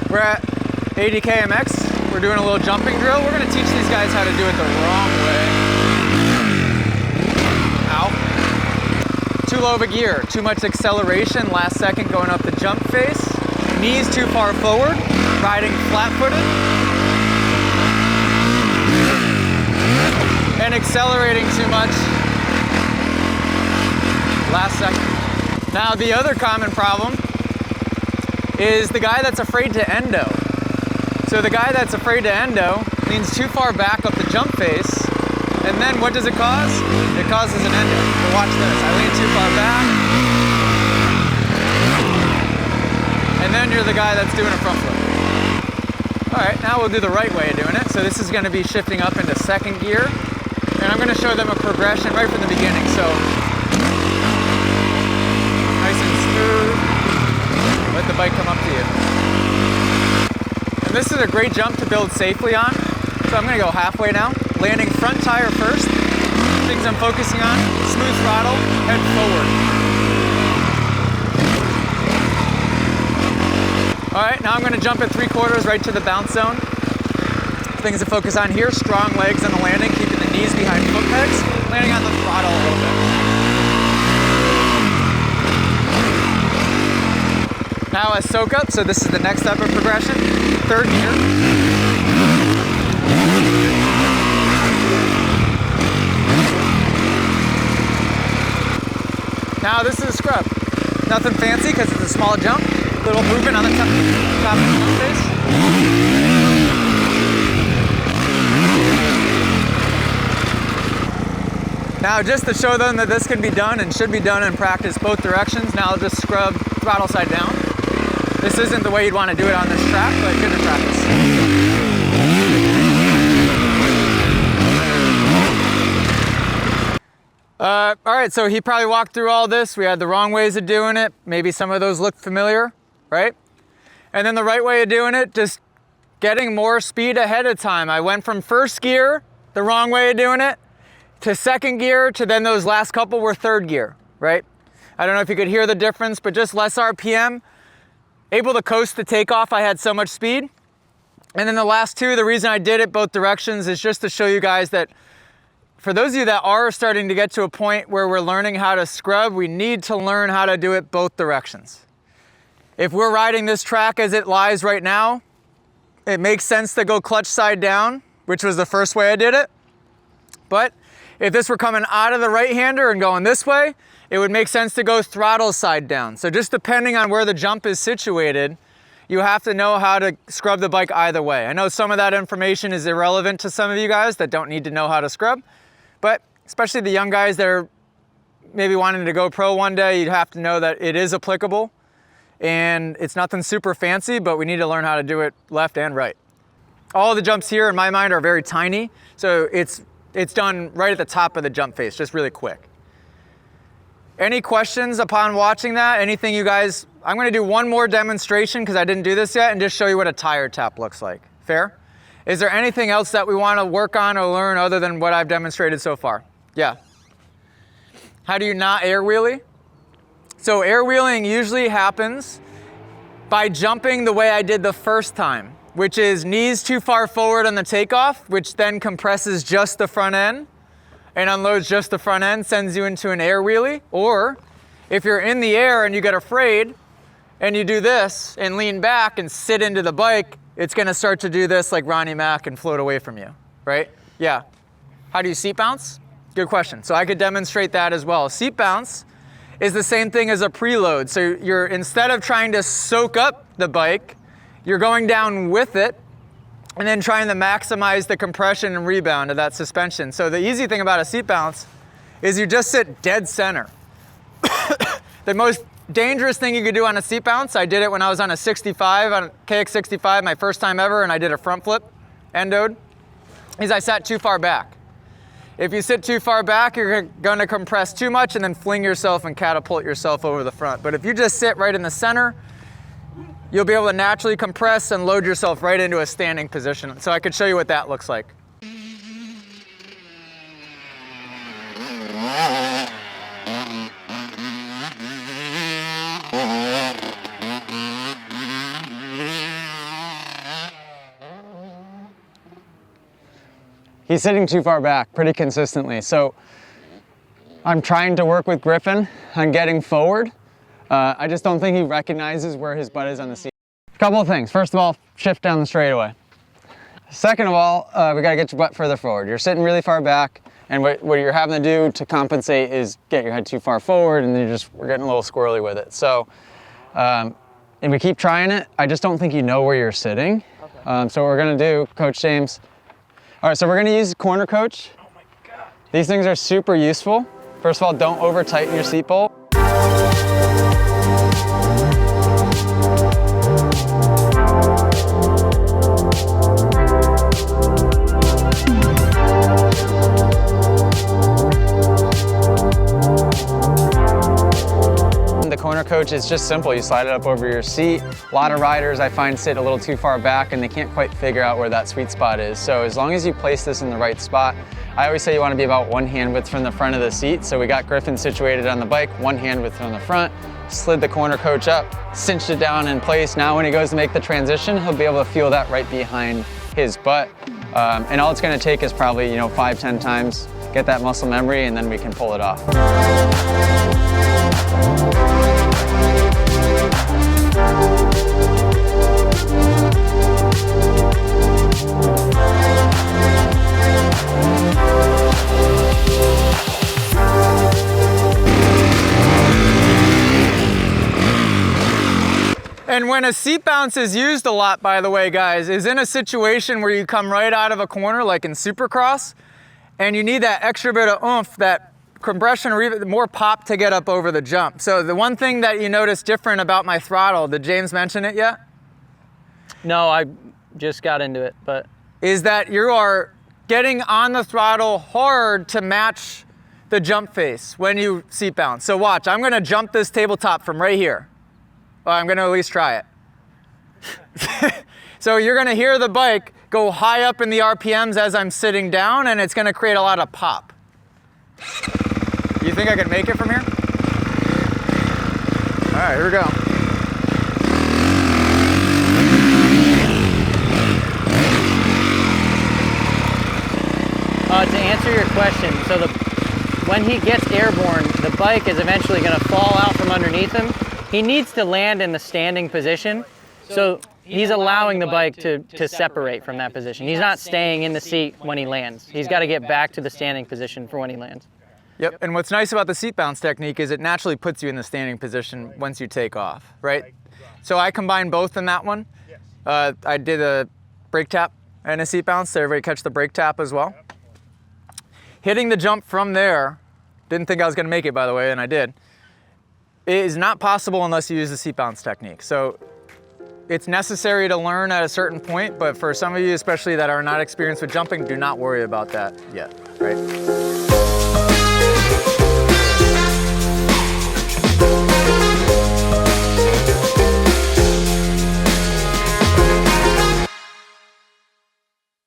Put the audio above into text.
We're at 80 kmx. We're doing a little jumping drill. We're gonna teach these guys how to do it the wrong way. Ow. Too low of a gear, too much acceleration, last second going up the jump face. Knees too far forward, riding flat-footed. And accelerating too much, last second. Now the other common problem is the guy that's afraid to endo. So the guy that's afraid to endo leans too far back up the jump face, and then what does it cause? It causes an endo. So watch this, I lean too far back, and then you're the guy that's doing a front flip. All right, now we'll do the right way of doing it. So this is gonna be shifting up into second gear, and I'm gonna show them a progression right from the beginning. So nice and smooth, let the bike come up to you. And this is a great jump to build safely on. So I'm gonna go halfway now. Landing front tire first. Things I'm focusing on, smooth throttle, head forward. All right, now I'm gonna jump at 3/4 right to the bounce zone. Things to focus on here, strong legs on the landing, keeping the knees behind foot pegs, landing on the throttle a little bit. Now a soak up, so this is the next step of progression. Third gear. Now this is a scrub. Nothing fancy because it's a small jump. Little movement on the top of the jump face. Now just to show them that this can be done and should be done in practice both directions, now I'll just scrub throttle side down. This isn't the way you'd want to do it on this track, but good to practice. All right, so he probably walked through all this. We had the wrong ways of doing it. Maybe some of those look familiar, right? And then the right way of doing it, just getting more speed ahead of time. I went from first gear, the wrong way of doing it, to second gear, to then those last couple were third gear, right? I don't know if you could hear the difference, but just less RPM. Able to coast the takeoff, I had so much speed. And then the last two, the reason I did it both directions is just to show you guys that for those of you that are starting to get to a point where we're learning how to scrub, we need to learn how to do it both directions. If we're riding this track as it lies right now, it makes sense to go clutch side down, which was the first way I did it. But if this were coming out of the right-hander and going this way, it would make sense to go throttle side down. So just depending on where the jump is situated, you have to know how to scrub the bike either way. I know some of that information is irrelevant to some of you guys that don't need to know how to scrub, but especially the young guys that are maybe wanting to go pro one day, you'd have to know that it is applicable and it's nothing super fancy, but we need to learn how to do it left and right. All of the jumps here in my mind are very tiny, so it's done right at the top of the jump face, just really quick. Any questions upon watching that? Anything you guys, I'm gonna do one more demonstration because I didn't do this yet and just show you what a tire tap looks like. Fair? Is there anything else that we wanna work on or learn other than what I've demonstrated so far? Yeah. How do you not air wheelie? So air wheeling usually happens by jumping the way I did the first time, which is knees too far forward on the takeoff, which then compresses just the front end and unloads just the front end, sends you into an air wheelie. Or if you're in the air and you get afraid and you do this and lean back and sit into the bike, it's gonna start to do this like Ronnie Mack and float away from you, right? Yeah. How do you seat bounce? Good question. So I could demonstrate that as well. Seat bounce is the same thing as a preload. So you're, instead of trying to soak up the bike, you're going down with it and then trying to maximize the compression and rebound of that suspension. So the easy thing about a seat bounce is you just sit dead center. The most dangerous thing you could do on a seat bounce, I did it when I was on a 65, on a KX65, my first time ever, and I did a front flip, endoed, is I sat too far back. If you sit too far back, you're gonna compress too much and then fling yourself and catapult yourself over the front. But if you just sit right in the center, you'll be able to naturally compress and load yourself right into a standing position. So I could show you what that looks like. he's sitting too far back pretty consistently. So I'm trying to work with Griffin on getting forward. I just don't think he recognizes where his butt is on the seat. A couple of things. First of all, shift down the straightaway. Second of all, we gotta get your butt further forward. You're sitting really far back, and what you're having to do to compensate is get your head too far forward, and we're getting a little squirrely with it. So, and we keep trying it. I just don't think you know where you're sitting. Okay. So what we're gonna do, Coach James. All right, so we're gonna use corner coach. Oh my God. These things are super useful. First of all, don't over tighten your seat bolt. The corner coach is just simple. You slide it up over your seat. A lot of riders I find sit a little too far back and they can't quite figure out where that sweet spot is. So as long as you place this in the right spot, I always say you want to be about 1 hand width from the front of the seat. So we got Griffin situated on the bike, 1 hand width from the front, slid the corner coach up, cinched it down in place. Now when he goes to make the transition, he'll be able to feel that right behind his butt. And all it's going to take is probably 5-10 times, get that muscle memory, and then we can pull it off. And when a seat bounce is used a lot, by the way, guys, is in a situation where you come right out of a corner, like in Supercross, and you need that extra bit of oomph, that compression, or even more pop to get up over the jump. So the one thing that you notice different about my throttle, did James mention it yet? No, I just got into it, but. Is that you are getting on the throttle hard to match the jump face when you seat bounce. So watch, I'm gonna jump this tabletop from right here. Well, I'm gonna at least try it. So you're gonna hear the bike go high up in the RPMs as I'm sitting down, and it's gonna create a lot of pop. You think I can make it from here? All right, here we go. To answer your question, so when he gets airborne, the bike is eventually gonna fall out from underneath him. He needs to land in the standing position, so he's allowing the bike to separate from that position. He's not staying in the seat when he lands. He's got to get back to the standing position for when he lands. Yep, and what's nice about the seat bounce technique is it naturally puts you in the standing position once you take off, right? So I combined both in that one. I did a brake tap and a seat bounce, so everybody catch the brake tap as well. Hitting the jump from there, didn't think I was gonna make it, by the way, and I did. It is not possible unless you use the seat bounce technique. So it's necessary to learn at a certain point, but for some of you, especially that are not experienced with jumping, do not worry about that yet, right?